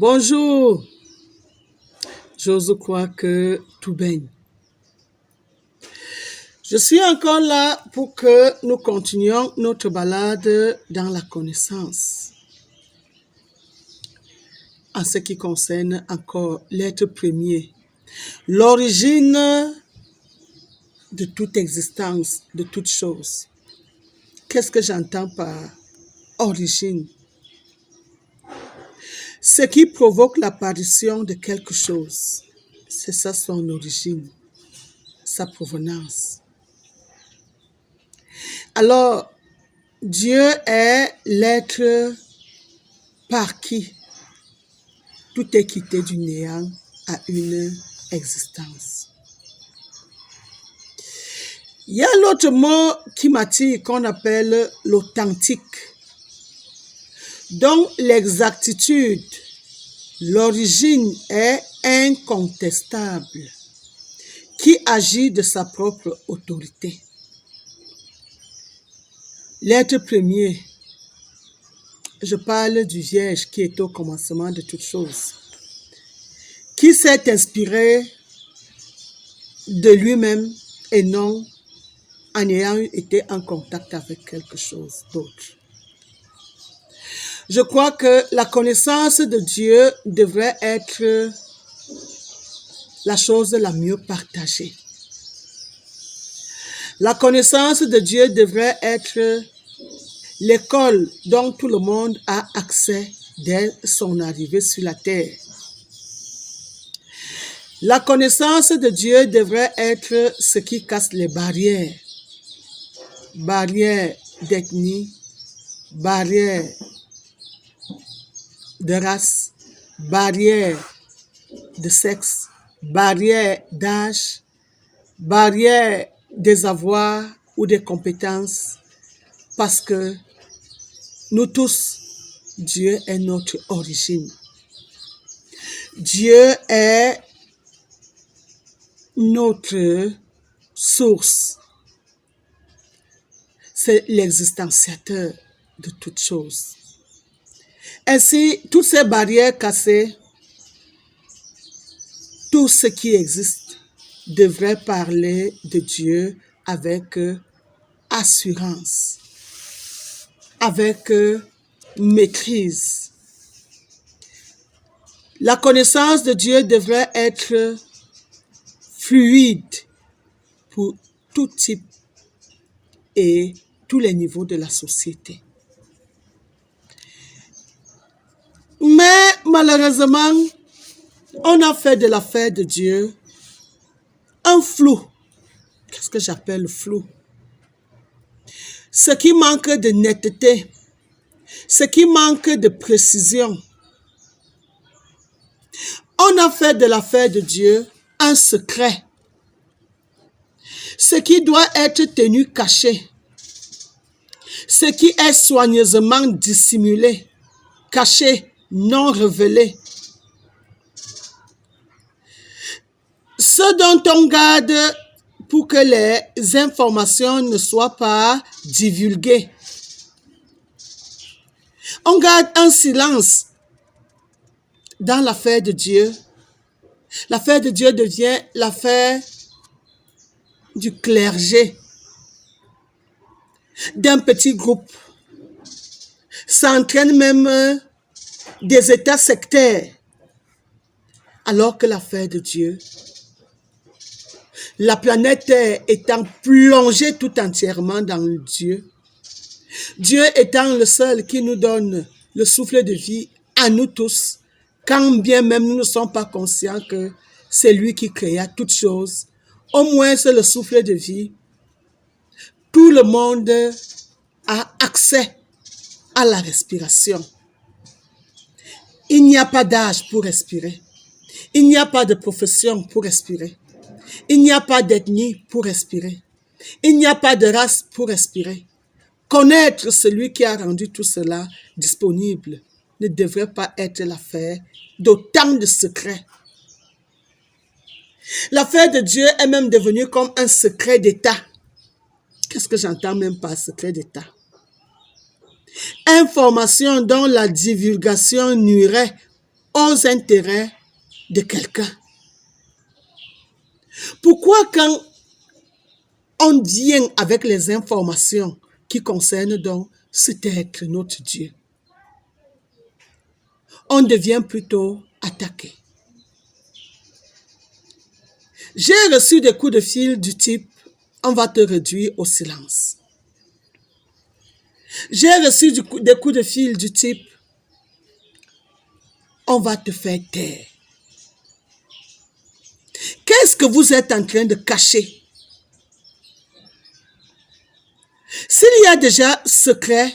Bonjour, j'ose croire que tout baigne. Je suis encore là pour que nous continuions notre balade dans la connaissance. En ce qui concerne encore l'être premier, l'origine de toute existence, de toute chose. Qu'est-ce que j'entends par origine? Ce qui provoque l'apparition de quelque chose, c'est ça son origine, sa provenance. Alors, Dieu est l'être par qui tout est quitté du néant à une existence. Il y a l'autre mot qui m'attire qu'on appelle l'authentique, dont l'exactitude, l'origine est incontestable, qui agit de sa propre autorité. L'être premier, je parle du Vierge qui est au commencement de toutes choses, qui s'est inspiré de lui-même et non en ayant été en contact avec quelque chose d'autre. Je crois que la connaissance de Dieu devrait être la chose la mieux partagée. La connaissance de Dieu devrait être l'école dont tout le monde a accès dès son arrivée sur la terre. La connaissance de Dieu devrait être ce qui casse les barrières. Barrières d'ethnie, barrières de race, barrières de sexe, barrières d'âge, barrières des avoirs ou des compétences, parce que nous tous, Dieu est notre origine. Dieu est notre source. C'est l'existentiateur de toutes choses. Ainsi, toutes ces barrières cassées, tout ce qui existe devrait parler de Dieu avec assurance, avec maîtrise. La connaissance de Dieu devrait être fluide pour tout type et tous les niveaux de la société. Mais malheureusement, on a fait de l'affaire de Dieu un flou. Qu'est-ce que j'appelle le flou? Ce qui manque de netteté, ce qui manque de précision. On a fait de l'affaire de Dieu un secret. Ce qui doit être tenu caché. Ce qui est soigneusement dissimulé, caché, non révélé. Ce dont on garde pour que les informations ne soient pas divulguées. On garde un silence dans l'affaire de Dieu. L'affaire de Dieu devient l'affaire du clergé, d'un petit groupe. Ça entraîne même des états sectaires. Alors que l'affaire de Dieu, la planète Terre étant plongée tout entièrement dans le Dieu, Dieu étant le seul qui nous donne le souffle de vie à nous tous, quand bien même nous ne sommes pas conscients que c'est lui qui créa toutes choses, au moins c'est le souffle de vie. Tout le monde a accès à la respiration. Il n'y a pas d'âge pour respirer. Il n'y a pas de profession pour respirer. Il n'y a pas d'ethnie pour respirer. Il n'y a pas de race pour respirer. Connaître celui qui a rendu tout cela disponible ne devrait pas être l'affaire d'autant de secrets. L'affaire de Dieu est même devenue comme un secret d'État. Qu'est-ce que j'entends même par secret d'État? Information dont la divulgation nuirait aux intérêts de quelqu'un. Pourquoi quand on vient avec les informations qui concernent donc cet être, notre Dieu, on devient plutôt attaqué? J'ai reçu des coups de fil du type « on va te réduire au silence ». J'ai reçu des coups de fil du type « on va te faire taire ». Qu'est-ce que vous êtes en train de cacher? S'il y a déjà secret,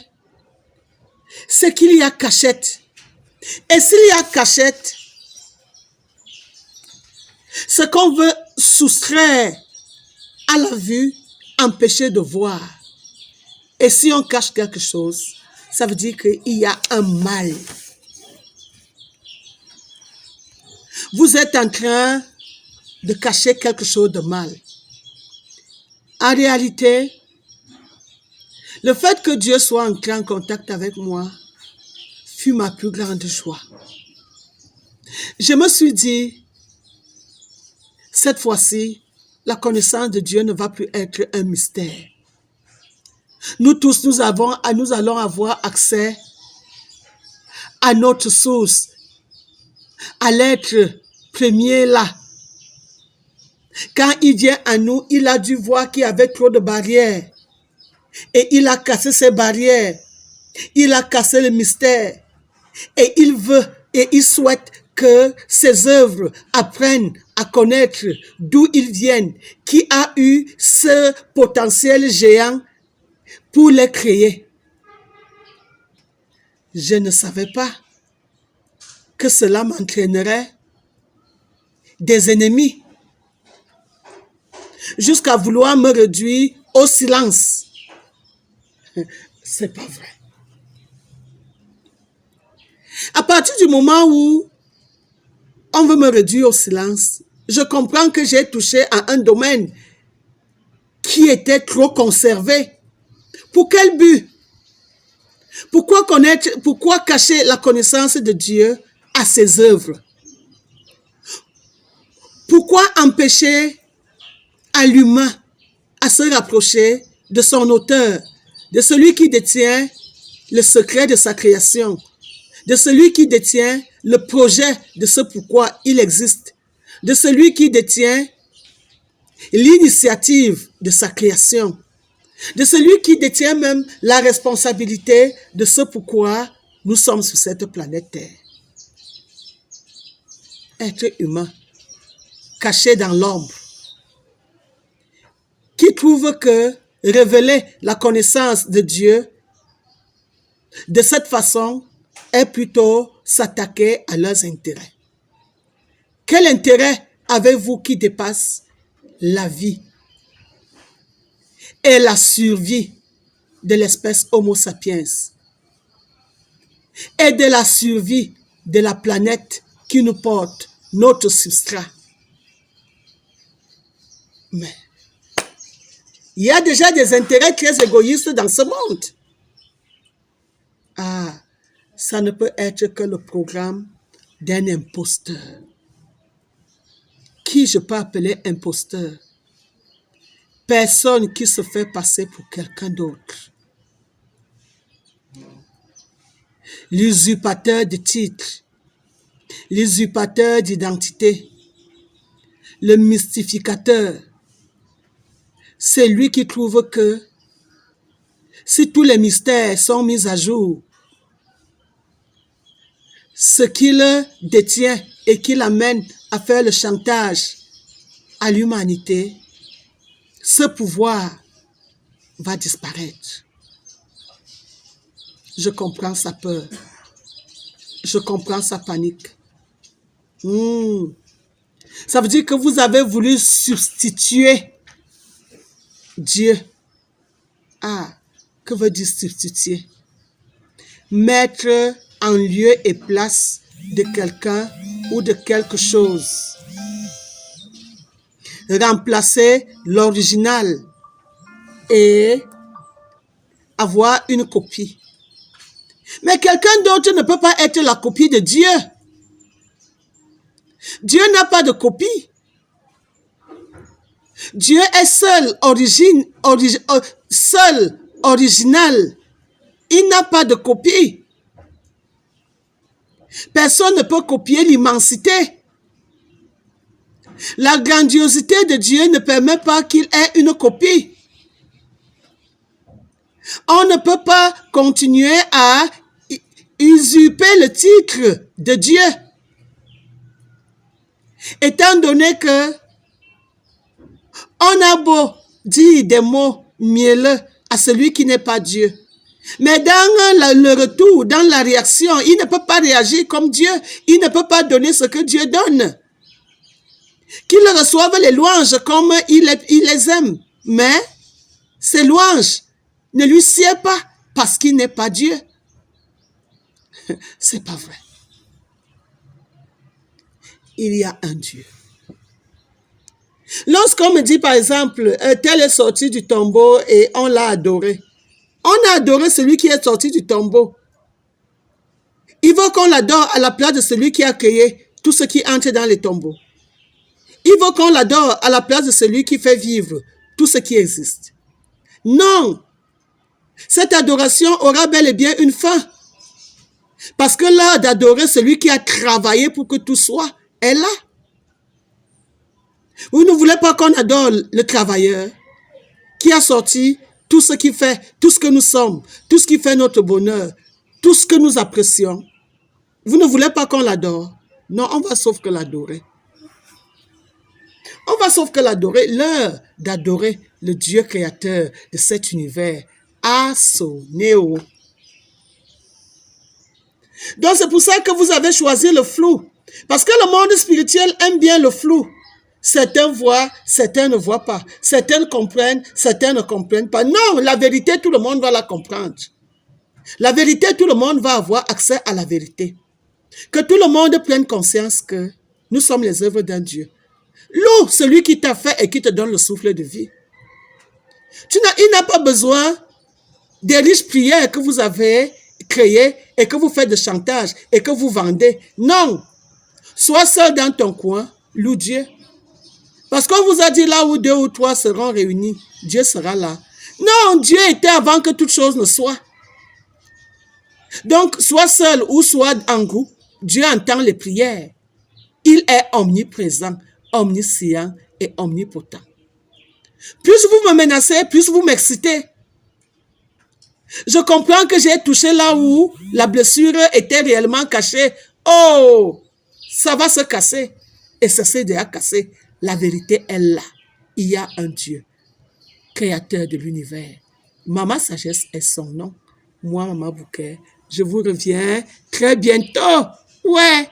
c'est qu'il y a cachette. Et s'il y a cachette, ce qu'on veut soustraire à la vue, empêcher de voir. Et si on cache quelque chose, ça veut dire qu'il y a un mal. Vous êtes en train de cacher quelque chose de mal. En réalité, le fait que Dieu soit entré en contact avec moi fut ma plus grande joie. Je me suis dit, cette fois-ci, la connaissance de Dieu ne va plus être un mystère. Nous tous, nous allons avoir accès à notre source, à l'être premier là. Quand il vient à nous, il a dû voir qu'il y avait trop de barrières. Et il a cassé ces barrières. Il a cassé le mystère. Et il veut et il souhaite que ses œuvres apprennent à connaître d'où ils viennent, qui a eu ce potentiel géant pour les créer. Je ne savais pas que cela m'entraînerait des ennemis jusqu'à vouloir me réduire au silence. C'est pas vrai. À partir du moment où on veut me réduire au silence, je comprends que j'ai touché à un domaine qui était trop conservé. Pour quel but? Pourquoi cacher la connaissance de Dieu à ses œuvres? Pourquoi empêcher à l'humain à se rapprocher de son auteur, de celui qui détient le secret de sa création, de celui qui détient le projet de ce pourquoi il existe, de celui qui détient l'initiative de sa création, de celui qui détient même la responsabilité de ce pourquoi nous sommes sur cette planète Terre. Être humain, caché dans l'ombre, qui trouve que révéler la connaissance de Dieu de cette façon est plutôt s'attaquer à leurs intérêts. Quel intérêt avez-vous qui dépasse la vie et la survie de l'espèce Homo sapiens et de la survie de la planète qui nous porte, notre substrat? Mais il y a déjà des intérêts très égoïstes dans ce monde. Ah, ça ne peut être que le programme d'un imposteur. Qui je peux appeler imposteur? Personne qui se fait passer pour quelqu'un d'autre. L'usurpateur de titres, l'usurpateur d'identité, le mystificateur, c'est lui qui trouve que si tous les mystères sont mis à jour, ce qu'il détient et qui l'amène à faire le chantage à l'humanité, ce pouvoir va disparaître. Je comprends sa peur. Je comprends sa panique. Ça veut dire que vous avez voulu substituer Dieu. Ah, que veut dire substituer? Mettre en lieu et place de quelqu'un ou de quelque chose. Remplacer l'original et avoir une copie. Mais quelqu'un d'autre ne peut pas être la copie de Dieu. Dieu n'a pas de copie. Dieu est seul, seul, original. Il n'a pas de copie. Personne ne peut copier l'immensité. La grandiosité de Dieu ne permet pas qu'il ait une copie. On ne peut pas continuer à usurper le titre de Dieu. Étant donné que on a beau dire des mots mielleux à celui qui n'est pas Dieu, mais dans le retour, dans la réaction, il ne peut pas réagir comme Dieu. Il ne peut pas donner ce que Dieu donne. Qu'il reçoive les louanges comme il les aime. Mais ces louanges ne lui sied pas parce qu'il n'est pas Dieu. C'est pas vrai. Il y a un Dieu. Lorsqu'on me dit par exemple, tel est sorti du tombeau et on l'a adoré. On a adoré celui qui est sorti du tombeau. Il veut qu'on l'adore à la place de celui qui a créé tout ce qui entre dans les tombeaux. Il veut qu'on l'adore à la place de celui qui fait vivre tout ce qui existe. Non. Cette adoration aura bel et bien une fin. Parce que l'heure d'adorer celui qui a travaillé pour que tout soit est là. Vous ne voulez pas qu'on adore le travailleur qui a sorti tout ce qui fait, tout ce que nous sommes, tout ce qui fait notre bonheur, tout ce que nous apprécions. Vous ne voulez pas qu'on l'adore? Non, on va sauf que l'adorer. On va sauf que l'adorer. L'heure d'adorer le Dieu créateur de cet univers a sonné. Donc c'est pour ça que vous avez choisi le flou. Parce que le monde spirituel aime bien le flou. Certains voient, certains ne voient pas. Certains comprennent, certains ne comprennent pas. Non, la vérité, tout le monde va la comprendre. La vérité, tout le monde va avoir accès à la vérité. Que tout le monde prenne conscience que nous sommes les œuvres d'un Dieu. Loue celui qui t'a fait et qui te donne le souffle de vie. Il n'a pas besoin des riches prières que vous avez créées et que vous faites de chantage et que vous vendez. Non. Sois seul dans ton coin, loue Dieu. Parce qu'on vous a dit là où 2 ou 3 seront réunis, Dieu sera là. Non, Dieu était avant que toute chose ne soit. Donc, soit seul ou soit en groupe, Dieu entend les prières. Il est omniprésent, omniscient et omnipotent. Plus vous me menacez, plus vous m'excitez. Je comprends que j'ai touché là où la blessure était réellement cachée. Oh, ça va se casser. Et ça s'est déjà cassé. La vérité est là. Il y a un Dieu, créateur de l'univers. Maman Sagesse est son nom. Moi, Maman Bouquet, je vous reviens très bientôt. Ouais.